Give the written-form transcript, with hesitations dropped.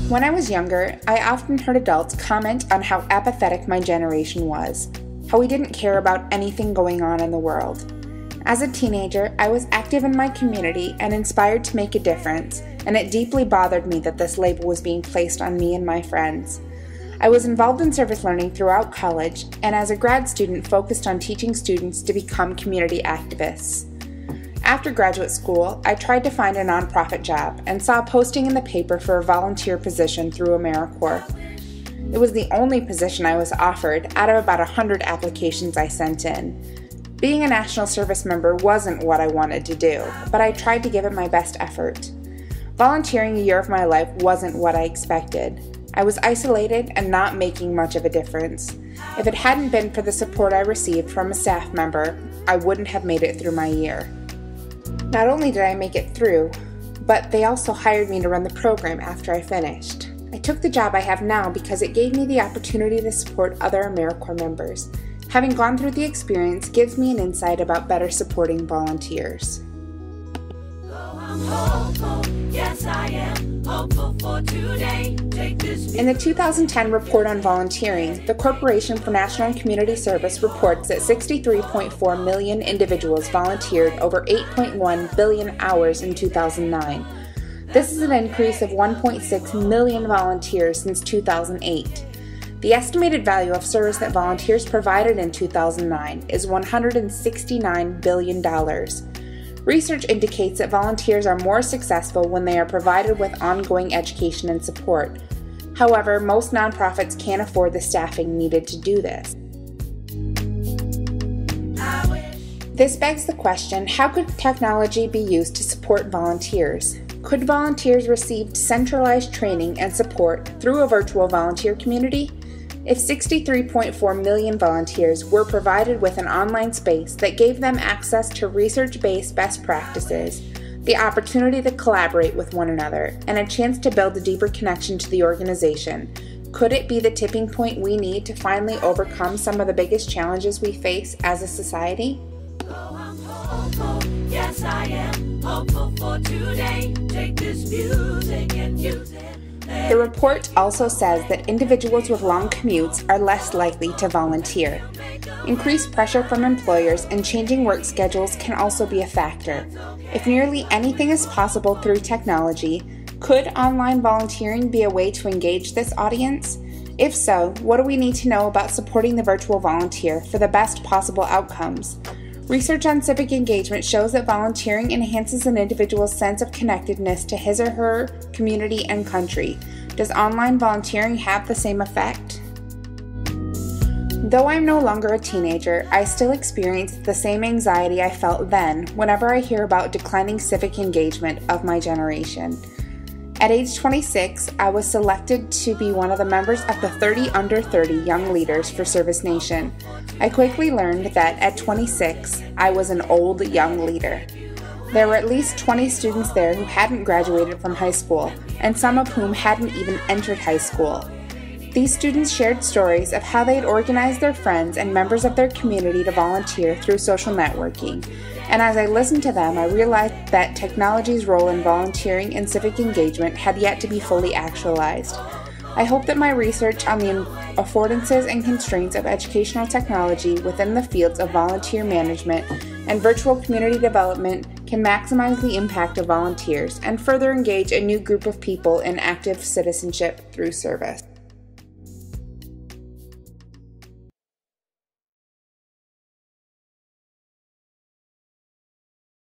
When I was younger, I often heard adults comment on how apathetic my generation was, how we didn't care about anything going on in the world. As a teenager, I was active in my community and inspired to make a difference, and it deeply bothered me that this label was being placed on me and my friends. I was involved in service learning throughout college, and as a grad student focused on teaching students to become community activists. After graduate school, I tried to find a nonprofit job and saw a posting in the paper for a volunteer position through AmeriCorps. It was the only position I was offered out of about 100 applications I sent in. Being a national service member wasn't what I wanted to do, but I tried to give it my best effort. Volunteering a year of my life wasn't what I expected. I was isolated and not making much of a difference. If it hadn't been for the support I received from a staff member, I wouldn't have made it through my year. Not only did I make it through, but they also hired me to run the program after I finished. I took the job I have now because it gave me the opportunity to support other AmeriCorps members. Having gone through the experience gives me an insight about better supporting volunteers. Yes, I am hopeful for today. In the 2010 report on volunteering, the Corporation for National and Community Service reports that 63.4 million individuals volunteered over 8.1 billion hours in 2009. This is an increase of 1.6 million volunteers since 2008. The estimated value of service that volunteers provided in 2009 is $169 billion. Research indicates that volunteers are more successful when they are provided with ongoing education and support. However, most nonprofits can't afford the staffing needed to do this. This begs the question, how could technology be used to support volunteers? Could volunteers receive centralized training and support through a virtual volunteer community? If 63.4 million volunteers were provided with an online space that gave them access to research-based best practices, the opportunity to collaborate with one another, and a chance to build a deeper connection to the organization, could it be the tipping point we need to finally overcome some of the biggest challenges we face as a society? Yes, I am hopeful for today. Take this music and use it. The report also says that individuals with long commutes are less likely to volunteer. Increased pressure from employers and changing work schedules can also be a factor. If nearly anything is possible through technology, could online volunteering be a way to engage this audience? If so, what do we need to know about supporting the virtual volunteer for the best possible outcomes? Research on civic engagement shows that volunteering enhances an individual's sense of connectedness to his or her community and country. Does online volunteering have the same effect? Though I'm no longer a teenager, I still experience the same anxiety I felt then whenever I hear about declining civic engagement of my generation. At age 26, I was selected to be one of the members of the 30 Under 30 Young Leaders for Service Nation. I quickly learned that at 26, I was an old young leader. There were at least 20 students there who hadn't graduated from high school, and some of whom hadn't even entered high school. These students shared stories of how they had organized their friends and members of their community to volunteer through social networking. And as I listened to them, I realized that technology's role in volunteering and civic engagement had yet to be fully actualized. I hope that my research on the affordances and constraints of educational technology within the fields of volunteer management and virtual community development can maximize the impact of volunteers and further engage a new group of people in active citizenship through service.